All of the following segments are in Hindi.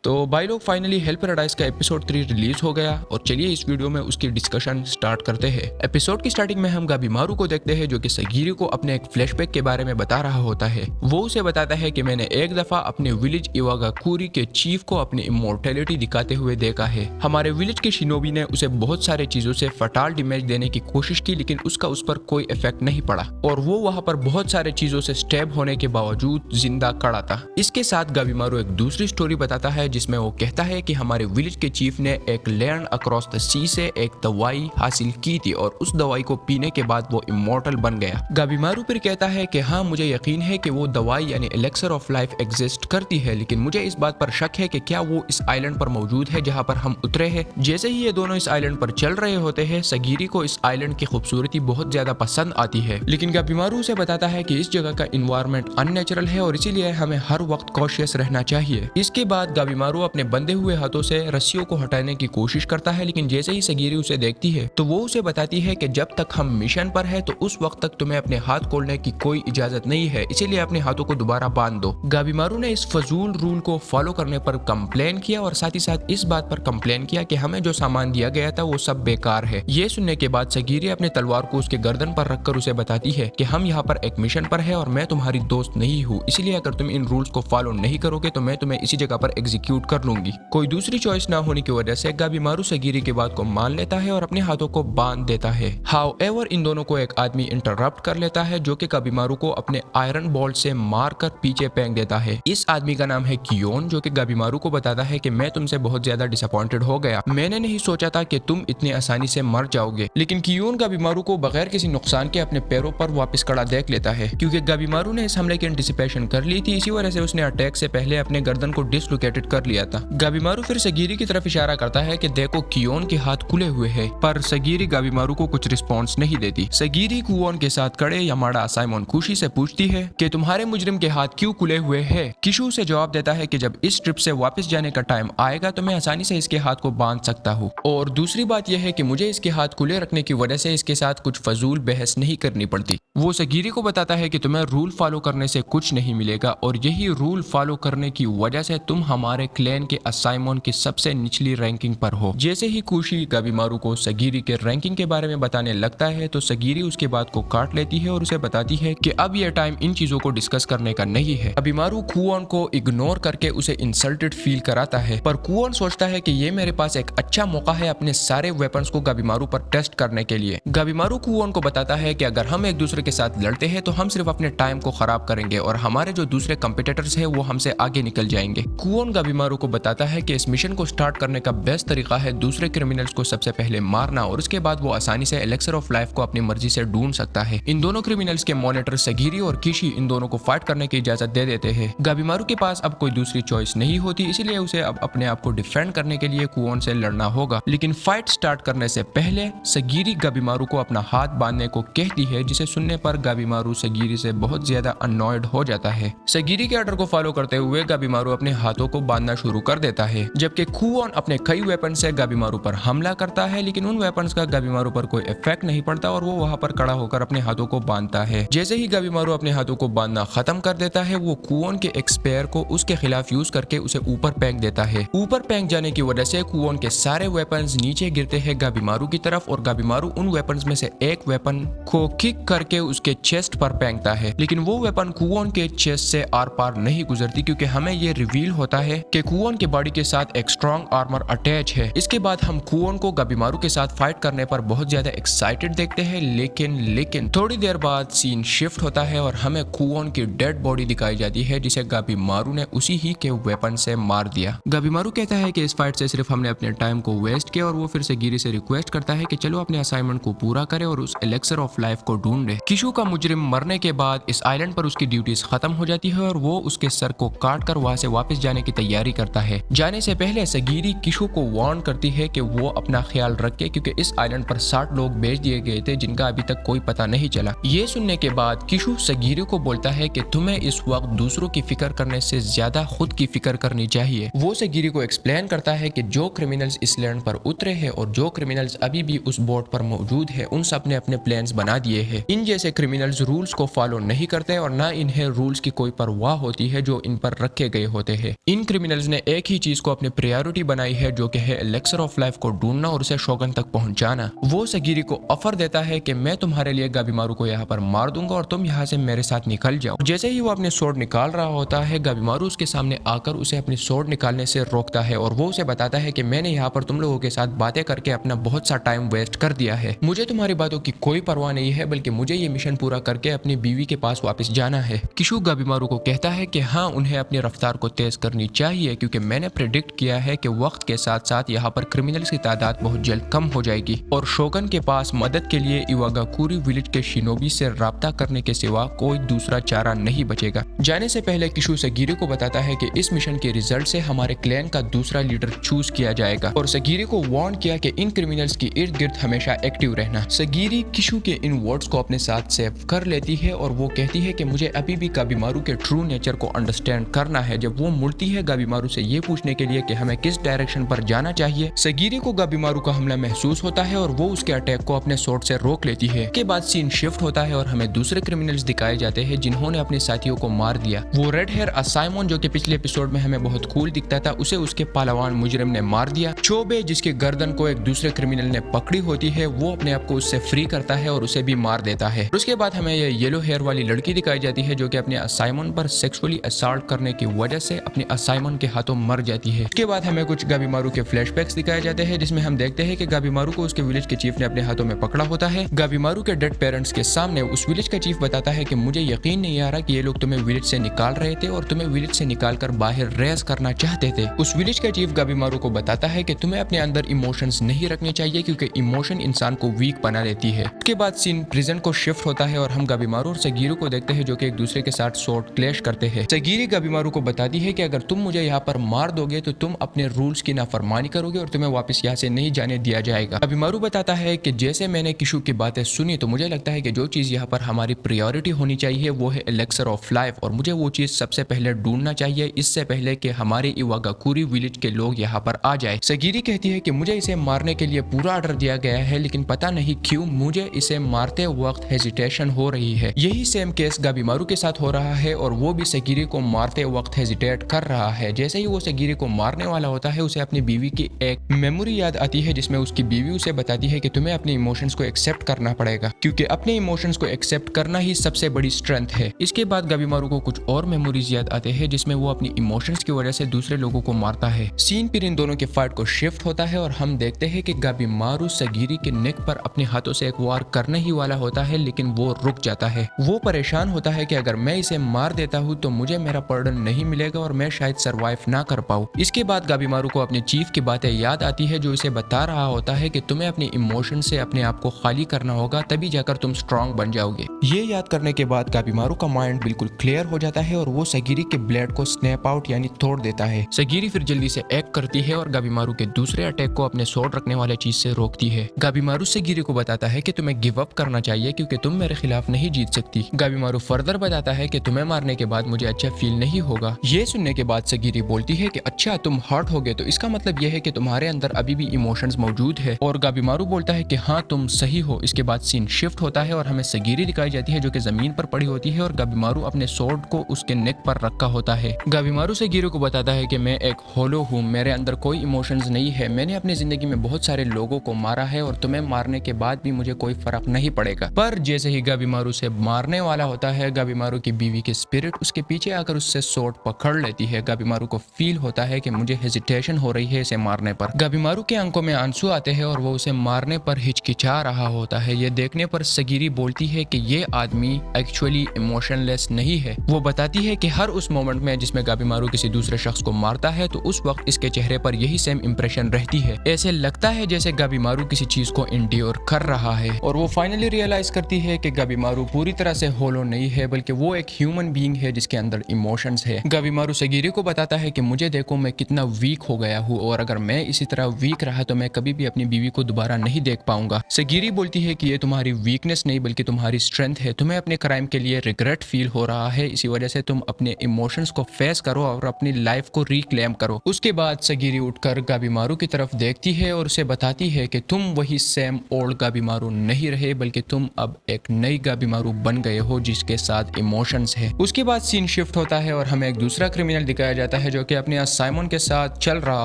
तो भाई लोग फाइनली हेल पैराडाइज का एपिसोड 3 रिलीज हो गया और चलिए इस वीडियो में उसकी डिस्कशन स्टार्ट करते हैं। एपिसोड की स्टार्टिंग में हम गाबीमारू को देखते हैं जो कि सगीरी को अपने एक फ्लैशबैक के बारे में बता रहा होता है। वो उसे बताता है कि मैंने एक दफा अपने विलेज इवागाकुरी के चीफ को अपनी इमोर्टेलिटी दिखाते हुए देखा है। हमारे विलेज के शिनोबी ने उसे बहुत सारे चीजों से फटाल डैमेज देने की कोशिश की लेकिन उसका उस पर कोई इफेक्ट नहीं पड़ा और वो वहाँ पर बहुत सारे चीजों से स्टैब होने के बावजूद जिंदा खड़ा था। इसके साथ गाबीमारू एक दूसरी स्टोरी बताता है जिसमें वो कहता है कि हमारे विलेज के चीफ ने एक लैंड अक्रॉस द सी से एक दवाई हासिल की थी और उस दवाई को पीने के बाद वो इमोर्टल बन गया। गाबीमारू फिर कहता है कि हाँ मुझे यकीन है कि वो दवाई यानी एलेक्सर ऑफ लाइफ एग्जिस्ट करती है लेकिन मुझे इस बात पर शक है कि क्या वो इस आइलैंड पर मौजूद है जहाँ पर हम उतरे हैं। जैसे ही ये दोनों इस आइलैंड पर चल रहे होते हैं सगीरी को इस आइलैंड की खूबसूरती बहुत ज्यादा पसंद आती है लेकिन गाबीमारू उसे बताता है कि इस जगह का इन्वायरमेंट अननेचुरल है और इसीलिए हमें हर वक्त कॉशियस रहना चाहिए। इसके बाद गाबीमारू अपने बंधे हुए हाथों से रस्सियों को हटाने की कोशिश करता है लेकिन जैसे ही सगीरी उसे देखती है तो वो उसे बताती है कि जब तक हम मिशन पर है तो उस वक्त तक तुम्हें अपने हाथ खोलने की कोई इजाजत नहीं है, इसीलिए अपने हाथों को दोबारा बांध दो। गाबीमारू ने इस फजूल रूल को फॉलो करने पर कंप्लेन किया और साथ ही साथ इस बात पर कंप्लेन किया कि हमें जो सामान दिया गया था वो सब बेकार है। ये सुनने के बाद सगीरी अपने तलवार को उसके गर्दन पर रखकर उसे बताती है कि हम यहाँ पर एक मिशन पर है और मैं तुम्हारी दोस्त नहीं हूँ, इसलिए अगर तुम इन रूल्स को फॉलो नहीं करोगे तो मैं तुम्हें इसी जगह पर एग्जीक्यूट कर लूंगी। कोई दूसरी चॉइस ना होने की वजह से गाबीमारू सगीरी की बात को मान लेता है और अपने हाथों को बांध देता है। हाउएवर इन दोनों को एक आदमी इंटरप्ट कर लेता है जो कि गाबीमारू को अपने आयरन बॉल से मारकर पीछे फेंक देता है। इस आदमी का नाम है कियोन जो कि गाबीमारू को बताता है कि मैं तुमसे बहुत ज्यादा डिसअपॉइंटेड हो गया, मैंने नहीं सोचा था कि तुम इतनी आसानी से मर जाओगे। लेकिन कियोन गाबीमारू को बगैर किसी नुकसान के अपने पैरों पर वापस खड़ा देख लेता है क्योंकि गाबीमारू ने इस हमले की एंटिसिपेशन कर ली थी, इसी वजह से उसने अटैक से पहले अपने गर्दन को डिसलोकेटेड कर लिया था। गाबीमारू फिर सगीरी की तरफ इशारा करता है कि देखो कियोन के हाथ खुले हुए हैं, पर सगीरी गाबीमारू को कुछ रिस्पॉन्स नहीं देती। सगीरी कुओन के साथ खड़े यामाडा साइमन खुशी से पूछती है कि तुम्हारे मुजरिम के हाथ क्यों खुले हुए हैं। किशु उसे जवाब देता है कि जब इस ट्रिप से वापस जाने का टाइम आएगा तो मैं आसानी से इसके हाथ को बांध सकता हूँ और दूसरी बात यह है कि मुझे इसके हाथ खुले रखने की वजह से इसके साथ कुछ फजूल बहस नहीं करनी पड़ती। वो सगीरी को बताता है कि तुम्हें रूल फॉलो करने से कुछ नहीं मिलेगा और यही रूल फॉलो करने की वजह से तुम हमारे क्लैन के असाइमन की सबसे निचली रैंकिंग पर हो। जैसे ही कुशी गाबीमारू को सगीरी के रैंकिंग के बारे में बताने लगता है तो सगीरी उसके बात को काट लेती है और उसे बताती है कि अब यह टाइम इन चीजों को डिस्कस करने का नहीं है। गाबीमारू कुओन को इग्नोर करके उसे इंसल्टेड फील कराता है पर कुओन सोचता है कि ये मेरे पास एक अच्छा मौका है अपने सारे वेपन्स को गाबीमारू पर टेस्ट करने के लिए। गाबीमारू कुओन को बताता है कि अगर हम एक दूसरे के साथ लड़ते हैं तो हम सिर्फ अपने टाइम को खराब करेंगे और हमारे जो दूसरे कंपिटिटर्स हैं वो हमसे आगे निकल जाएंगे। कुओन गाबीमारू को बताता है कि इस मिशन को स्टार्ट करने का बेस्ट तरीका है दूसरे क्रिमिनल्स को सबसे पहले मारना और उसके बाद वो आसानी से एलेक्सर ऑफ लाइफ को अपनी मर्जी से ढूंढ सकता है। इन दोनों क्रिमिनल्स के मॉनिटर सगीरी और किशी इन दोनों को फाइट करने की इजाजत दे देते हैं। गाबीमारू के पास अब कोई दूसरी चॉइस नहीं होती, इसीलिए उसे अब अपने आप को डिफेंड करने के लिए कुओन से लड़ना होगा। लेकिन फाइट स्टार्ट करने से पहले सगीरी गाबीमारू को अपना हाथ बांधने को कहती है जिसे सुनने पर गाबीमारू सगीरी से बहुत ज्यादा अनॉयड हो जाता है। सगीरी के ऑर्डर को फॉलो करते हुए गाबीमारू अपने हाथों को बांधना शुरू कर देता है जबकि कुओन अपने कई वेपन से गाबीमारू पर हमला करता है लेकिन उन वेपन्स का गाबीमारू पर कोई इफेक्ट नहीं पड़ता और वो वहां पर खड़ा होकर अपने हाथों को बांधता है। जैसे ही गाबीमारू अपने हाथों को बांधना खत्म कर देता है वो कुओन के एक स्पेयर को उसके खिलाफ यूज करके उसे ऊपर फेंक देता है। ऊपर फेंक जाने की वजह से कुओन के सारे वेपन्स नीचे गिरते हैं गाबीमारू की तरफ और गाबीमारू उन वेपन्स में से एक वेपन को किक करके उसके चेस्ट पर फेंकता है लेकिन वो वेपन कुओन के चेस्ट से आर पार नहीं गुजरती क्योंकि हमें ये रिवील होता है कि कुओन के बॉडी के साथ एक स्ट्रॉन्ग आर्मर अटैच है। इसके बाद हम कुओन को गाबीमारू के साथ फाइट करने पर बहुत ज्यादा एक्साइटेड देखते हैं लेकिन थोड़ी देर बाद सीन शिफ्ट होता है और हमें कुओन की डेड बॉडी दिखाई जाती है जिसे गाबीमारू ने उसी ही के वेपन से मार दिया। गाबीमारू कहता है कि इस फाइट से सिर्फ हमने अपने टाइम को वेस्ट किया और वो फिर सगीरी से रिक्वेस्ट करता है कि चलो अपने असाइनमेंट को पूरा करे और उस एलेक्सर ऑफ लाइफ को ढूंढे। किशु का मुजरिम मरने के बाद इस आइलैंड पर उसकी ड्यूटीज खत्म हो जाती है और वो उसके सर को काट कर वहां से वापस जाने की तैयारी करता है। जाने से पहले सगीरी किशु को वार्न करती है कि वो अपना ख्याल रखे क्योंकि इस आइलैंड पर 60 लोग भेज दिए गए थे जिनका अभी तक कोई पता नहीं चला। ये सुनने के बाद किशु सगीरी को बोलता है कि तुम्हें इस वक्त दूसरों की फिक्र करने से ज्यादा खुद की फिक्र करनी चाहिए। वो सगीरी को एक्सप्लेन करता है कि जो क्रिमिनल्स इस लैंड पर उतरे हैं और जो क्रिमिनल्स अभी भी उस बोट पर मौजूद है उन सब ने अपने प्लान्स बना दिए हैं। इन जैसे क्रिमिनल्स रूल्स को फॉलो नहीं करते और ना इन्हें रूल्स की कोई परवाह होती है जो इन पर रखे गए होते हैं। इन क्रिमिनल क्रिमिनल्स ने एक ही चीज को अपनी प्रायोरिटी बनाई है, जो कि है एलेक्सर ऑफ लाइफ को ढूंढना और उसे शोगन तक पहुंचाना। वो सगीरी को ऑफर देता है कि मैं तुम्हारे लिए गाबीमारू को यहाँ पर मार दूंगा और तुम यहाँ से मेरे साथ निकल जाओ। जैसे ही वो अपने स्वॉर्ड निकाल रहा होता है, गाबीमारू उसके सामने आकर उसे अपनी स्वॉर्ड निकालने से रोकता है और वो उसे बताता है कि मैंने यहाँ पर तुम लोगों के साथ बातें करके अपना बहुत सा टाइम वेस्ट कर दिया है। मुझे तुम्हारी बातों की कोई परवाह नहीं है, बल्कि मुझे ये मिशन पूरा करके अपनी बीवी के पास वापस जाना है। किशु गाबीमारू को कहता है कि हाँ, उन्हें अपनी रफ्तार को तेज करनी चाहिए, क्योंकि मैंने प्रेडिक्ट किया है कि वक्त के साथ साथ यहाँ पर क्रिमिनल्स की तादाद बहुत जल्द कम हो जाएगी और शोगन के पास मदद के लिए इवागाकुरी विलेज के शिनोबी से राब्ता करने के सिवा कोई दूसरा चारा नहीं बचेगा। जाने से पहले किशु सगीरी को बताता है कि इस मिशन के रिजल्ट से हमारे क्लैन का दूसरा लीडर चूज किया जाएगा और सगीरी को वार्न किया कि इन क्रिमिनल्स की इर्द गिर्द हमेशा एक्टिव रहना। सगीरी किशु के इन वर्ड्स को अपने साथ सेव कर लेती है और वो कहती है कि मुझे अभी भी गाबीमारू के ट्रू नेचर को अंडरस्टैंड करना है। जब वो मुड़ती है गाबीमारू से ये पूछने के लिए कि हमें किस डायरेक्शन पर जाना चाहिए, सगीरी को गाबीमारू का हमला महसूस होता है और वो उसके अटैक को अपने स्वॉर्ड से रोक लेती है। के बाद सीन शिफ्ट होता है और हमें दूसरे क्रिमिनल्स दिखाए जाते हैं जिन्होंने अपने साथियों को मार दिया। वो रेड हेयर असाइमन, जो कि पिछले एपिसोड में हमें बहुत कूल दिखता था, उसे उसके पालावान मुजरिम ने मार दिया। चोबे, जिसके गर्दन को एक दूसरे क्रिमिनल ने पकड़ी होती है, वो अपने आप को उससे फ्री करता है और उसे भी मार देता है। उसके बाद हमें ये येलो हेयर वाली लड़की दिखाई जाती है, जो कि अपने असाइमन पर सेक्सुअली असॉल्ट करने की वजह से अपने असाइमन के हाथों मर जाती है। उसके बाद हमें कुछ गाबीमारू के फ्लैशबैक्स दिखाए जाते हैं, जिसमें हम देखते हैं कि गाबीमारू को उसके विलेज के चीफ ने अपने हाथों में पकड़ा होता है। गाबीमारू के डेड पेरेंट्स के सामने उस विलेज का चीफ बताता है कि मुझे यकीन नहीं आ रहा कि ये लोग तुम्हें विलेज से निकाल रहे थे और तुम्हें विलेज से निकालकर बाहर रेस करना चाहते थे। उस विलेज का चीफ गाबीमारू को बताता है कि तुम्हें अपने अंदर इमोशंस नहीं रखने चाहिए, क्योंकि इमोशन इंसान को वीक बना देती है। उसके बाद सीन प्रिजन को शिफ्ट होता है और हम गाबीमारू और सगीरू को देखते हैं, जो कि एक दूसरे के साथ स्वॉर्ड क्लैश करते हैं। सगीरी गाबीमारू को बताती है कि अगर तुम मुझे यहाँ पर मार दोगे तो तुम अपने रूल्स की नाफरमानी करोगे और तुम्हें वापस यहाँ से नहीं जाने दिया जाएगा। गाबीमारू बताता है कि जैसे मैंने किशु की बातें सुनी तो मुझे लगता है कि जो चीज यहाँ पर हमारी प्रायोरिटी होनी चाहिए वो है एलेक्सर ऑफ लाइफ, और मुझे वो चीज सबसे पहले ढूंढना चाहिए, इससे पहले कि हमारे इवागाकुरी विलेज के लोग यहाँ पर आ जाए। सगीरी कहती है कि मुझे इसे मारने के लिए पूरा ऑर्डर दिया गया है, लेकिन पता नहीं क्यों मुझे इसे मारते वक्त हेजिटेशन हो रही है। यही सेम केस गाबीमारू के साथ हो रहा है और वो भी सगीरी को मारते वक्त हेजिटेट कर रहा है। जैसे ही वो सगीरी को मारने वाला होता है, उसे अपनी बीवी की एक मेमोरी याद आती है, जिसमें उसकी बीवी उसे बताती है कि तुम्हें अपने इमोशंस को एक्सेप्ट करना पड़ेगा, क्योंकि अपने इमोशंस को एक्सेप्ट करना ही सबसे बड़ी स्ट्रेंथ है। इसके बाद गाबीमारू को कुछ और मेमोरीज याद आते हैं, जिसमें वो अपनी इमोशंस की वजह से दूसरे लोगों को मारता है। सीन फिर इन दोनों के फाइट को शिफ्ट होता है और हम देखते हैं कि गाबीमारू सगीरी के नेक पर अपने हाथों से एक वार करने ही वाला होता है, लेकिन वो रुक जाता है। वो परेशान होता है कि अगर मैं इसे मार देता हूँ तो मुझे मेरा पर्डन नहीं मिलेगा और मैं शायद सरवाइव ना कर पाऊँ। इसके बाद गाबीमारू को अपने चीफ की बातें याद आती है, जो इसे बता रहा होता है कि तुम्हें अपने इमोशन से अपने आप को खाली करना होगा, तभी जाकर तुम स्ट्रांग बन जाओगे। ये याद करने के बाद गाबीमारू का माइंड बिल्कुल क्लियर हो जाता है और वो सगीरी के ब्लेड को स्नैप आउट यानी तोड़ देता है। सगीरी फिर जल्दी से एक्ट करती है और गाबीमारू के दूसरे अटैक को अपने स्वॉर्ड रखने वाले चीज से रोकती है। गाबीमारू सगीरी को बताता है कि तुम्हें गिव अप करना चाहिए, क्योंकि तुम मेरे खिलाफ नहीं जीत सकती। गाबीमारू फर्दर बताता है कि तुम्हें मारने के बाद मुझे अच्छा फील नहीं होगा। ये सुनने के बाद सगीरी बोलती है कि अच्छा तुम हर्ट हो गए, तो इसका मतलब यह है कि तुम्हारे अंदर अभी भी इमोशंस मौजूद है। और गाबीमारू बोलता है कि हाँ तुम सही हो। इसके बाद सीन शिफ्ट होता है और हमें सगीरी दिखाई जाती है, जो कि जमीन पर पड़ी होती है और गाबीमारू अपने स्वॉर्ड को उसके नेक पर रखा होता है। गाबीमारू सगीरी को बताता है कि मैं एक होलो हूँ, मेरे अंदर कोई इमोशंस नहीं है, मैंने अपनी जिंदगी में बहुत सारे लोगों को मारा है और तुम्हें मारने के बाद भी मुझे कोई फर्क नहीं पड़ेगा। पर जैसे ही गाबीमारू से मारने वाला होता है, गाबीमारू की बीवी की स्पिरिट उसके पीछे आकर उससे स्वॉर्ड पकड़ लेती है। गाबीमारू को फील होता है कि मुझे हेजिटेशन हो रही है इसे मारने पर। गाबीमारू के आंखों में आंसू आते हैं और वो उसे मारने पर हिचकिचा रहा होता है। ये देखने पर सगीरी बोलती है कि ये आदमी एक्चुअली इमोशनलेस नहीं है। वो बताती है कि हर उस मोमेंट में जिसमें गाबीमारू किसी दूसरे शख्स को मारता है तो उस वक्त इसके चेहरे पर यही सेम इंप्रेशन रहती है। ऐसे लगता है जैसे गाबीमारू किसी चीज को इंड्योर कर रहा है। और वो फाइनली रियलाइज करती है कि गाबीमारू पूरी तरह से होलो नहीं है, बल्कि वो एक ह्यूमन बीइंग है जिसके अंदर इमोशंस है। गाबीमारू सगीरी को बताता है कि मुझे देखो मैं कितना वीक हो गया हूँ, और अगर मैं इसी तरह वीक रहा तो मैं कभी भी अपनी बीवी को दोबारा नहीं देख पाऊंगा। सगीरी बोलती है कि ये तुम्हारी वीकनेस नहीं बल्कि तुम्हारी स्ट्रेंथ है। तुम्हें अपने क्राइम के लिए रिग्रेट फील हो रहा है, इसी वजह से तुम अपने इमोशंस को फेस करो और अपनी लाइफ को रिक्लेम करो। उसके बाद सगीरी उठकर गाबीमारू की तरफ देखती है और उसे बताती है कि तुम वही सेम ओल्ड गाबीमारू नहीं रहे, बल्कि तुम अब एक नई गाबीमारू बन गए हो जिसके साथ इमोशंस है। उसके बाद सीन शिफ्ट होता है और हमें एक दूसरा क्रिमिनल दिखाया जाता है जो कि अपने साइमन के साथ चल रहा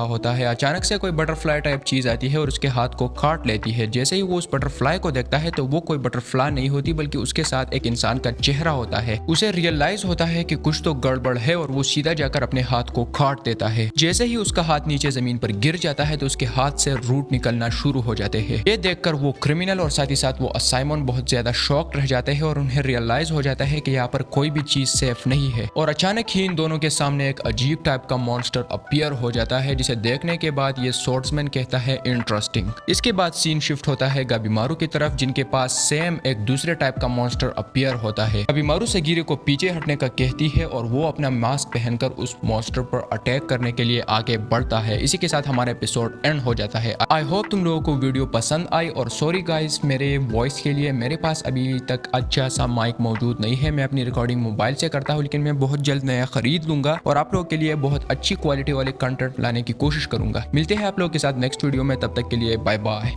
होता है। अचानक से कोई बटरफ्लाई टाइप चीज आती है और उसके हाथ को काट लेती है। जैसे ही वो उस बटरफ्लाई को देखता है तो वो कोई बटरफ्लाई नहीं होती बल्कि उसके साथ एक इंसान का चेहरा होता है। उसे रियलाइज होता है कि कुछ तो गड़बड़ है और वो सीधा जाकर अपने हाथ को काट देता है। जैसे ही उसका हाथ नीचे जमीन पर गिर जाता है तो उसके हाथ से रूट निकलना शुरू हो जाते हैं। ये देखकर वो क्रिमिनल और साथ ही साथ वो साइमन बहुत ज्यादा शॉक्ड रह जाते हैं और उन्हें रियलाइज हो जाता है कि यहाँ पर कोई भी चीज सेफ नहीं है। और अचानक ही इन दोनों के सामने एक अजीब टाइप का मॉन्स्टर अपीयर हो जाता है, जिसे देखने के बाद ये स्वॉर्ड्समैन कहता है इंटरेस्टिंग। इसके बाद सीन शिफ्ट होता है गाबीमारू की तरफ, जिनके पास सेम एक दूसरे टाइप का मॉन्स्टर अपीयर होता है। गाबीमारू सगीरे को पीछे हटने का कहती है और वो अपना मास्क पहनकर उस मॉन्स्टर पर अटैक करने के लिए आगे बढ़ता है। इसी के साथ हमारा एपिसोड एंड हो जाता है। आई होप तुम लोगों को वीडियो पसंद आई और सॉरी गाइस मेरे वॉइस के लिए, मेरे पास अभी तक अच्छा सा माइक मौजूद नहीं है। मैं अपनी रिकॉर्डिंग मोबाइल से करता हूँ, लेकिन मैं बहुत जल्द नया खरीद लूंगा और आप लोगों के लिए बहुत अच्छी क्वालिटी वाले कंटेंट लाने की कोशिश करूंगा। मिलते हैं आप लोगों के साथ नेक्स्ट वीडियो में, तब तक के लिए बाय बाय।